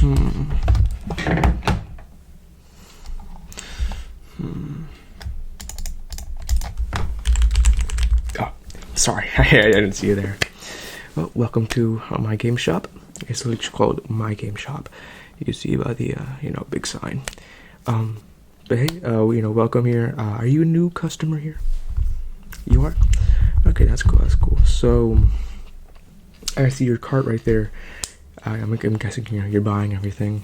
Oh, sorry, I didn't see you there. Well, welcome to my game shop. It's literally called My Game Shop. You can see by the big sign. But hey, welcome here. Are you a new customer here? You are? Okay, that's cool. That's cool. So I see your cart right there. I'm guessing you're buying everything.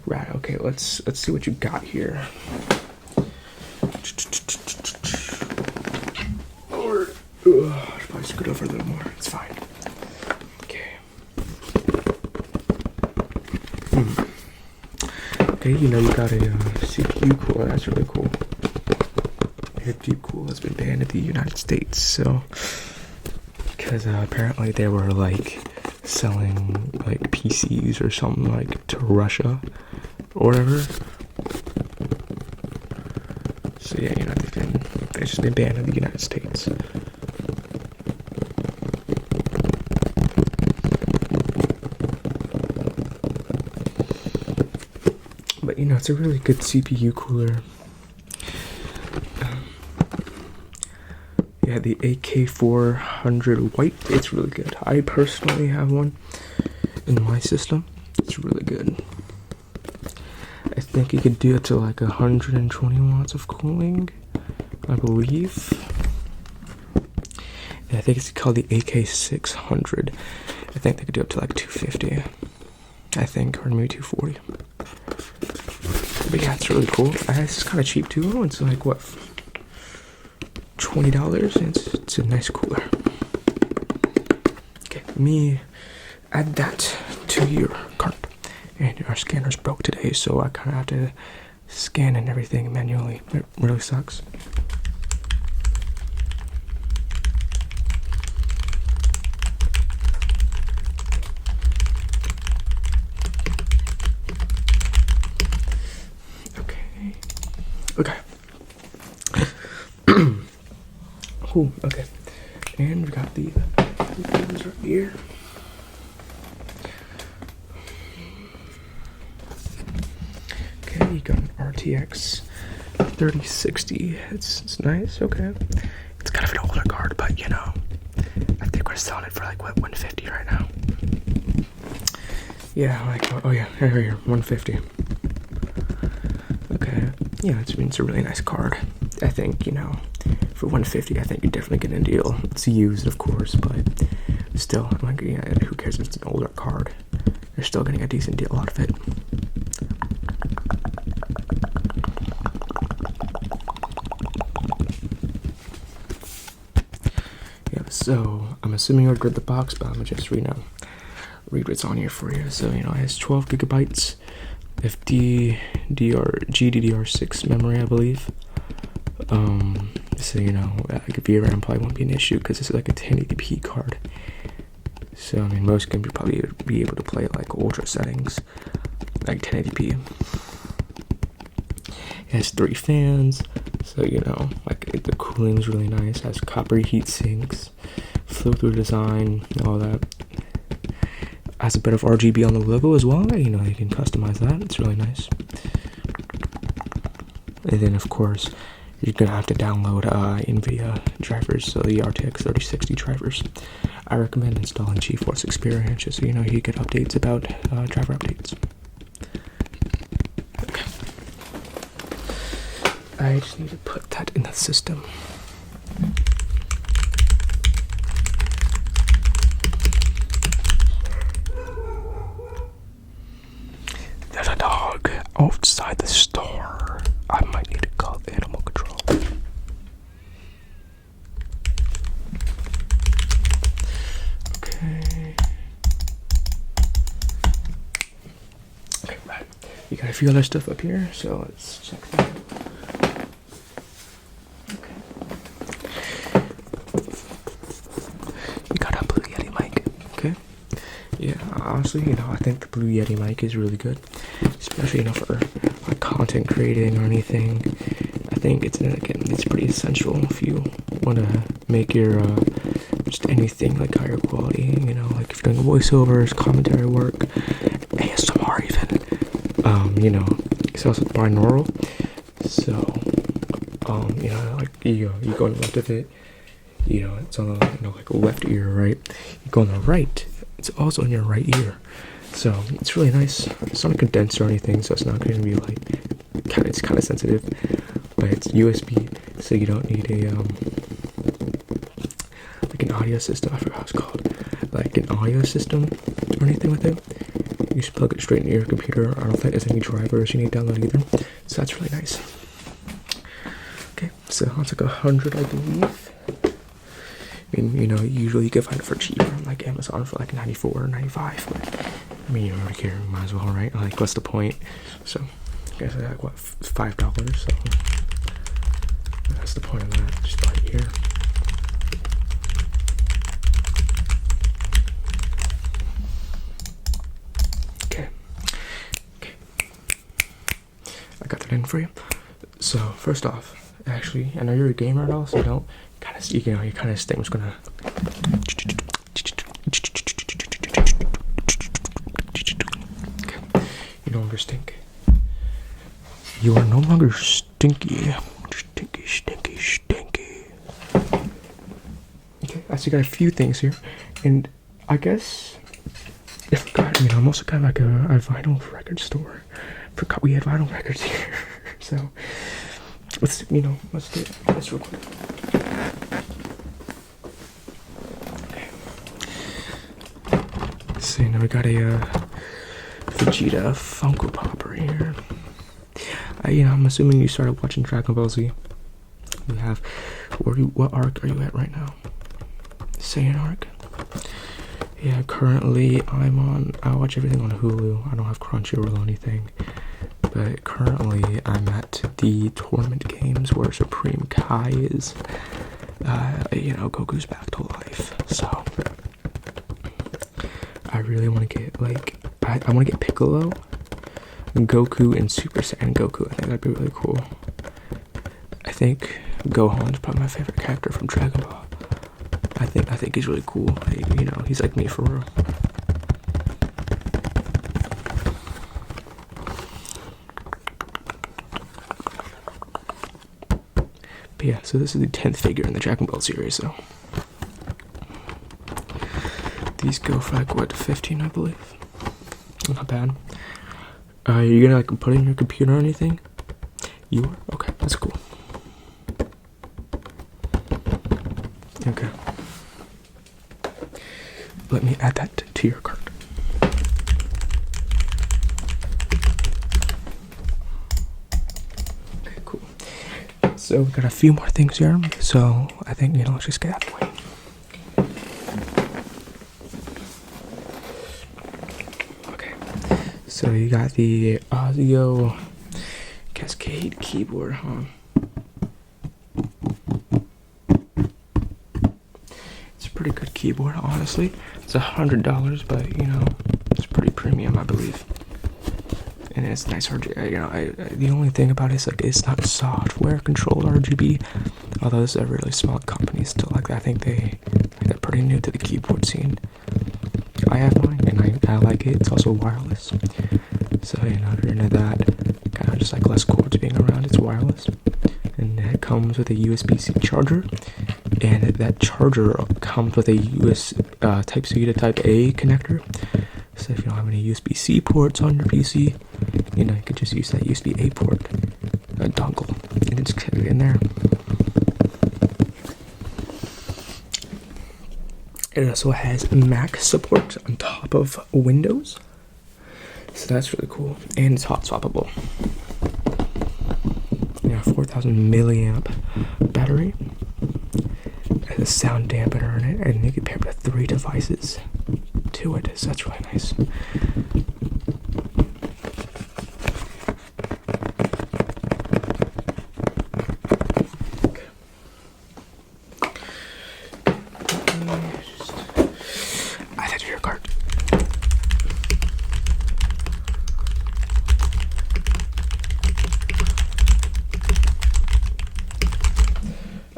Right. Okay. Let's see what you got here. Probably scoot over a little more. It's fine. Okay. Okay. You got a CPU cooler. That's really cool. Your deep cool has been banned in the United States. So, because apparently they were like selling like PCs or something like to Russia or whatever. So yeah, they've just been banned in the United States. But it's a really good CPU cooler. Yeah, the AK400 white, it's really good. I personally have one in my system. It's really good. I think you could do it to like 120 watts of cooling, I believe. And I think it's called the AK600. I think they could do up to like 250. I think, or maybe 240. But yeah, it's really cool. It's kind of cheap too. It's like what, $20, and it's a nice cooler. Okay, let me add that to your cart. And our scanner's broke today, so I kind of have to scan and everything manually. It really sucks. Okay. Cool, okay. And we got the things right here. Okay, you got an RTX 3060. It's nice, okay. It's kind of an older card, but I think we're selling it for like what, 150 right now. Yeah, like, oh yeah, right here, 150. Okay, yeah, it's a really nice card. I think, for 150, I think you're definitely getting a deal. It's used, of course, but still, who cares if it's an older card? You're still getting a decent deal out of it. Yeah, so I'm assuming you ordered the box, but I'm gonna just read what's on here for you. So, it has 12 gigabytes of GDDR6 memory, I believe. So like a VRAM probably won't be an issue because it's like a 1080p card. So most can probably be able to play like ultra settings, like 1080p. It has 3 fans, so like the cooling is really nice. It has copper heat sinks, flow through design, all that. Has a bit of RGB on the logo as well. You can customize that. It's really nice. And then of course, you're gonna have to download NVIDIA drivers, so the RTX 3060 drivers. I recommend installing GeForce Experience just so you get updates about driver updates. Okay. I just need to put that in the system. There's a dog outside the store. I might need to call animal control. Okay. Okay, right. You got a few other stuff up here, so let's check that out. Okay. You got a Blue Yeti mic, okay? Yeah, honestly, I think the Blue Yeti mic is really good, especially for like content creating or anything. I think it's pretty essential if you want to make your just anything like higher quality. Like if you're doing voiceovers, commentary work, ASMR you know, it's also binaural. So, you know, like you go on the left of it, you know, it's on the, you know, like left ear, right? You go on the right, it's also in your right ear. So it's really nice. It's not a condenser or anything, so it's not going to be like it's kind of sensitive, but it's USB, so you don't need a like an audio system. I forgot what it's called, like an audio system or anything with it. You just plug it straight into your computer. I don't think there's any drivers you need to download either, so that's really nice. Okay, so that's like 100, I believe. I mean, you know, usually you can find it for cheaper on like Amazon for like 94 or 95, but I mean, you don't really care, might as well, right? Like, what's the point? So, I guess I like, what, $5, so that's the point of that, just buy it here. Okay. I got that in for you. So, first off, actually, I know you're a gamer and all, so you don't kind of, you know, you kind of stink. I'm just gonna. You no longer stink. You are no longer stinky. Stinky, stinky, stinky. Okay, I see got a few things here, and I guess I forgot. You know, I'm also kind of like a vinyl record store. Forgot we had vinyl records here, so let's do this real quick. So, you know, we got a Vegeta Funko Pop right here. You know, I'm assuming you started watching Dragon Ball Z. We have, what arc are you at right now? Saiyan arc. Yeah, currently I watch everything on Hulu. I don't have Crunchyroll or anything. But currently I'm at the tournament games where Supreme Kai is, you know, Goku's back to life. So I really want to get, like, I want to get Piccolo, Goku, and Super Saiyan Goku. I think that'd be really cool. I think Gohan's probably my favorite character from Dragon Ball. I think he's really cool. Like, you know, he's like me for real. But yeah, so this is the 10th figure in the Dragon Ball series, so these go for like, what, 15, I believe? Not bad. You're gonna like put it in your computer or anything? You are? Okay, that's cool. Okay. Let me add that to your cart. Okay, cool. So we got a few more things here. So I think, you know, let's just get out of the way. So you got the Audio Cascade keyboard, huh? It's a pretty good keyboard, honestly. It's $100, but you know, it's pretty premium, I believe. And it's nice RGB. You know, the only thing about it is like it's not software controlled RGB. Although this is a really small company, still like that. I think they're pretty new to the keyboard scene. I have mine, and I like it. It's also wireless. So, you know, if you're into that, kind of just like less cords being around, it's wireless. And it comes with a USB-C charger. And that charger comes with a Type-C to Type-A connector. So if you don't have any USB-C ports on your PC, you know, you could just use that USB-A port, a dongle, and just get it in there. It also has Mac support on top of Windows. So that's really cool. And it's hot swappable. Yeah, 4,000 milliamp battery. It has a sound dampener in it, and you can pair it with 3 devices to it. So that's really nice.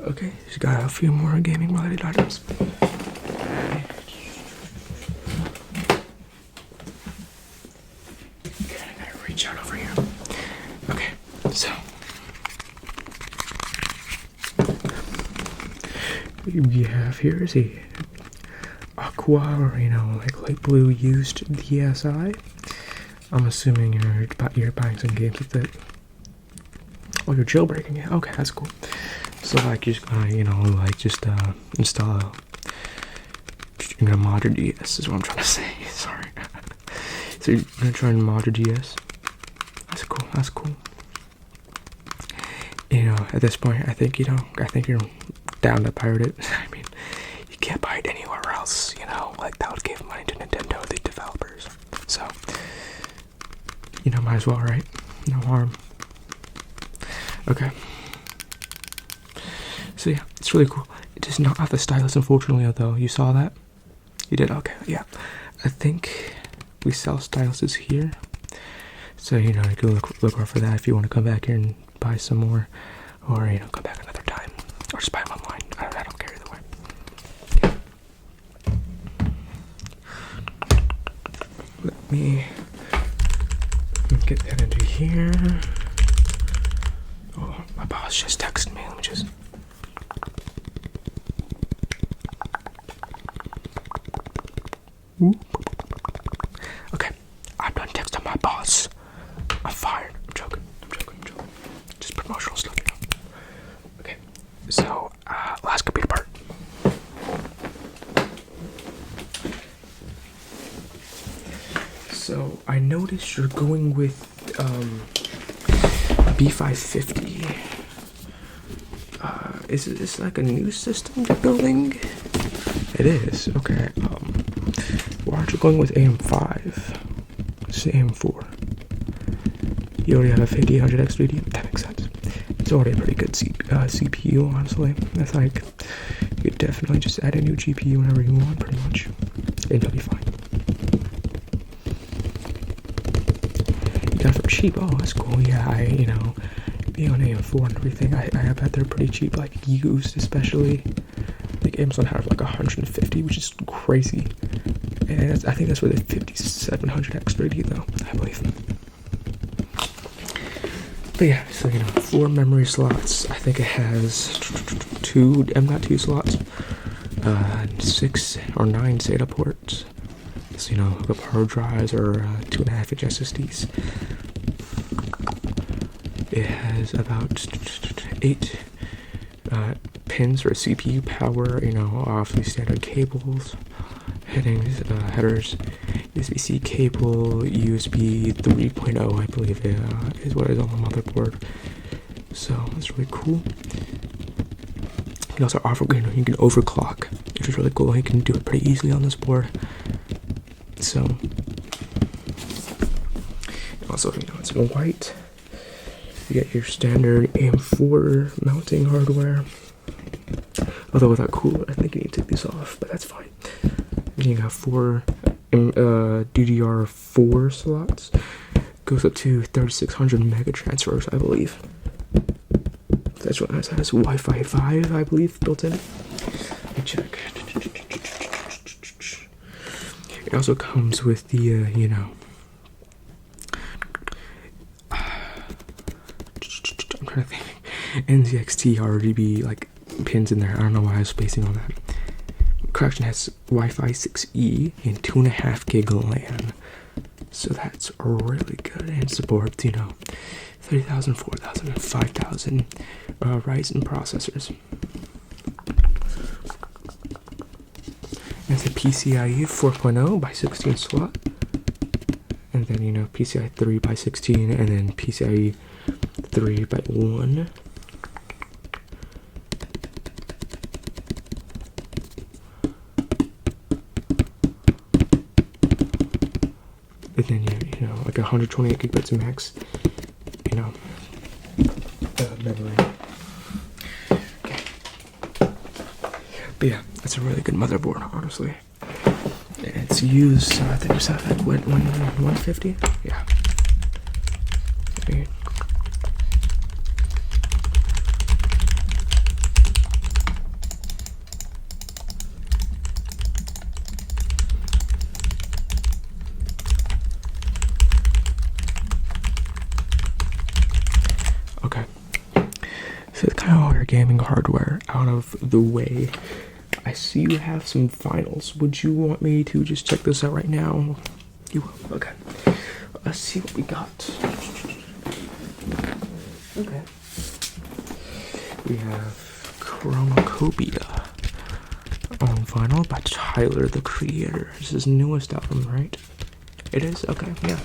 Okay, just got a few more gaming related items. Okay, I gotta reach out over here. we have here is a aqua, or like light blue used DSi. I'm assuming you're buying some games with it. Oh, you're jailbreaking it. Okay, that's cool. So like you're just gonna just install you're gonna mod your DS is what I'm trying to say. Sorry. So you're gonna try and mod your DS. That's cool. That's cool. At this point, I think you're down to pirate it. I mean, you can't buy it anywhere else. Like that would give money to Nintendo, the developers. So, might as well, right? No harm. Okay. So yeah, it's really cool. It does not have the stylus, unfortunately, though. You saw that? You did? Okay, yeah. I think we sell styluses here. So, you can look out for that if you want to come back here and buy some more. Or, come back another time. Or just buy them online. I don't care either way. Let me get that into here. Oh, my boss just texted me. Let me just... Okay, I'm done texting my boss. I'm fired. I'm joking. Just promotional stuff, Okay, so, last computer part. So, I noticed you're going with, B550. Is this like a new system you're building? It is, okay. Why aren't you going with AM5? It's AM4. You already have a 5800X3D? That makes sense. It's already a pretty good CPU, honestly. That's like, you could definitely just add a new GPU whenever you want, pretty much. And you'll be fine. You got it for cheap. Oh, that's cool. Yeah, being on AM4 and everything, I bet they're pretty cheap, like used especially. Like Amazon has like 150, which is crazy. And I think that's where the 5700X3D though, I believe. But yeah, so 4 memory slots. I think it has 2 M.2 slots, 6 or 9 SATA ports. So hook up hard drives or 2.5-inch SSDs. It has about 8 pins for CPU power, obviously standard cables, headers, USB-C cable, USB 3.0, I believe is what is on the motherboard. So that's really cool. You can also you can overclock, which is really cool. You can do it pretty easily on this board. So also, it's in white. You get your standard AM4 mounting hardware. Although with that cooler, I think you need to take these off, but that's fine. And you got 4 DDR4 slots. Goes up to 3600 mega transfers, I believe. That's what it has. Wi-Fi 5, I believe, built in. Let me check. It also comes with the, I'm trying to think. NZXT RGB like pins in there. I don't know why I was spacing on that. Correction, has Wi-Fi 6E and 2.5 gig LAN. So that's really good and supports 30,000, 4,000, and 5,000 Ryzen processors. It's a PCIe 4.0 by 16 slot, and then PCIe 3 by 16, and then PCIe 3 by 1. And then like 128 gigabytes max, memory. Okay. But yeah, that's a really good motherboard, honestly. It's used, I think it's at like 150. Yeah. gaming hardware out of the way, I see you have some vinyls. Would you want me to just check this out right now? You will? Okay. Let's see what we got. Okay. We have Chromacopia on vinyl by Tyler, the Creator. This is his newest album, right? It is? Okay, yeah.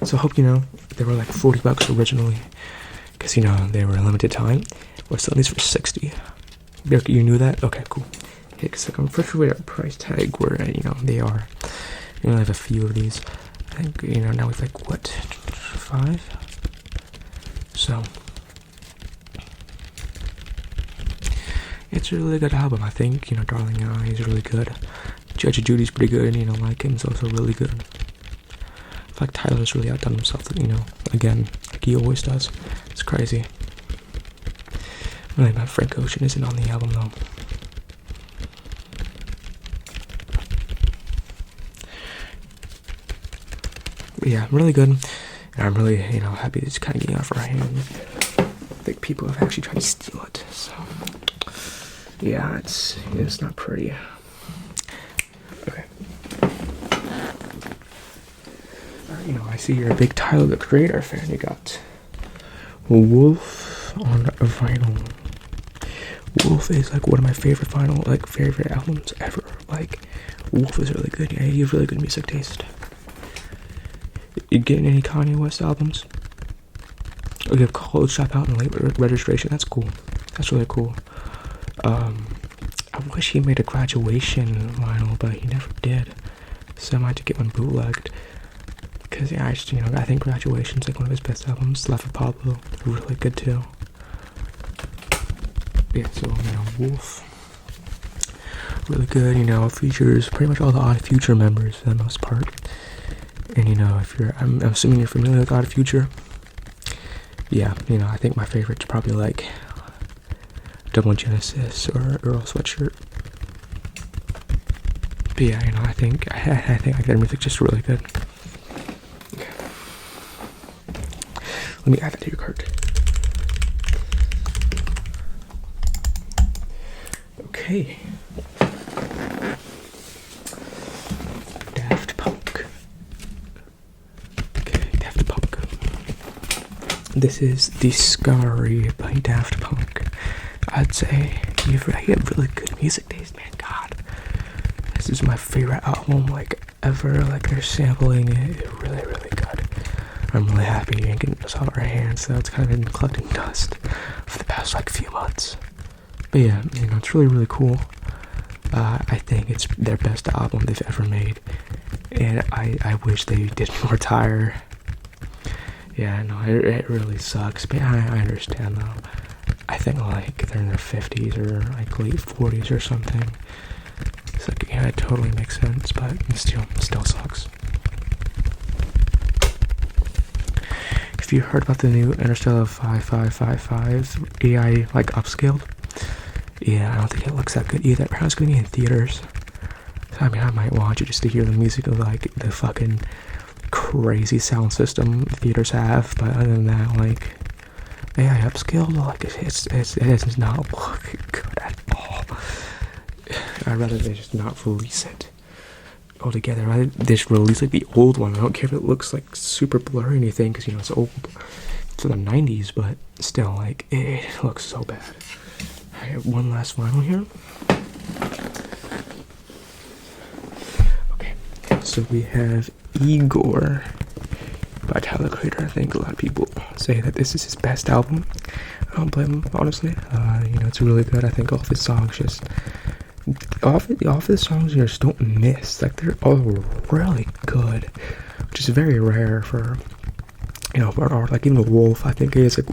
So I hope you know, they were like $40 originally. Because, you know, they were a limited time. We're selling these for $60. You knew that? Okay, cool. Yeah, because like, I'm pretty sure we're at a price tag where, you know, they are. We only have a few of these. I think, you know, now we've like, what, 5? So, it's a really good album, I think. You know, Darling Eye is really good. Judge Judy's pretty good, you know, Like Him's also really good. I feel like Tyler's really outdone himself, you know, again, like he always does. It's crazy. Really bad Frank Ocean isn't on the album, though. But yeah, really good. And I'm really, you know, happy it's kind of getting out of our hand. I think people have actually tried to steal it, so yeah, it's not pretty. Okay. You know, I see you're a big Tyler, the Creator fan. You got Wolf on vinyl. Wolf is like one of my favorite favorite albums ever. Like, Wolf is really good. Yeah, you have really good music taste. You getting any Kanye West albums? Oh, you have College Shop out in late registration. That's cool. That's really cool. I wish he made a Graduation vinyl, but he never did. So I might have to get one bootlegged. Because, yeah, I just, you know, I think Graduation's like one of his best albums. Life of Pablo, really good too. Yeah, so, you know, Wolf, really good, you know, features pretty much all the Odd Future members for the most part. And, you know, if you're, I'm assuming you're familiar with Odd Future. Yeah, you know, I think my favorite's probably like Double Genesis or Earl Sweatshirt. But yeah, you know, I think their music just really good. Okay. Let me add that to your cart. Okay. Daft Punk. Okay, Daft Punk. This is Discovery by Daft Punk. I'd say you have really good music taste, man. God, this is my favorite album like ever. Like, they're sampling it really, really good. I'm really happy and getting this out of our hands. So it's kind of been collecting dust for the past like few months. But yeah, you know, it's really, really cool. I think it's their best album they've ever made, and I wish they didn't retire. Yeah, no, it really sucks, but I understand though. I think like they're in their 50s or like late 40s or something. It's like, yeah, it totally makes sense, but it still sucks. If you heard about the new Interstellar 5555 AI like upscaled, yeah, I don't think it looks that good either. Apparently it's gonna be in theaters. So, I mean, I might watch it just to hear the music of like the fucking crazy sound system theaters have. But other than that, like, AI upscaled, like it does not look good at all. I'd rather they just not release it altogether. Rather they just release like the old one. I don't care if it looks like super blurry or anything, because, you know, it's old. It's from the 90s, but still, like, it looks so bad. I have one last vinyl here. Okay, so we have Igor by Tyler the Creator. I think a lot of people say that this is his best album. I don't blame him, honestly. You know, it's really good. I think all of his songs all of his songs just don't miss. Like, they're all really good, which is very rare for, you know, for art. Like, even the Wolf, I think he is like.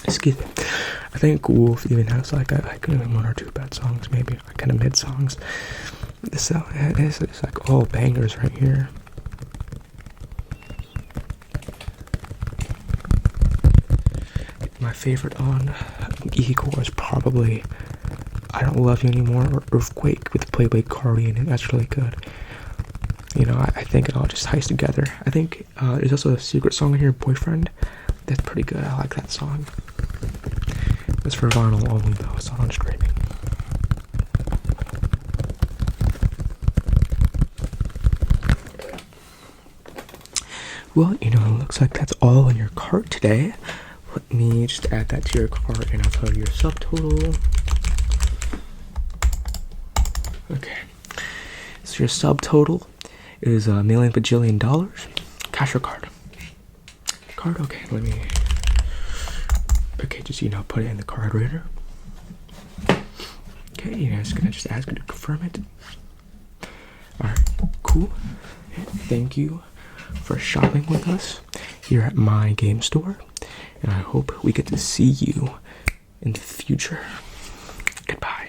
Excuse me. I think Wolf even has like one or two bad songs, maybe like kind of mid songs. So it's like all bangers right here. My favorite on Igor is probably I Don't Love You Anymore or Earthquake with Playboy Cardi, and that's really good. You know, I think it all just ties together. I think there's also a secret song in here, Boyfriend. That's pretty good. I like that song. It's for vinyl only though. It's not on streaming. Well, it looks like that's all in your cart today. Let me just add that to your cart and I'll tell you your subtotal. Okay. So your subtotal is $1 million bajillion. Cash or card? Card? Okay, let me... Okay, just, put it in the card reader. Okay, I'm just gonna ask you to confirm it. Alright, cool. Thank you for shopping with us here at my game store, and I hope we get to see you in the future. Goodbye.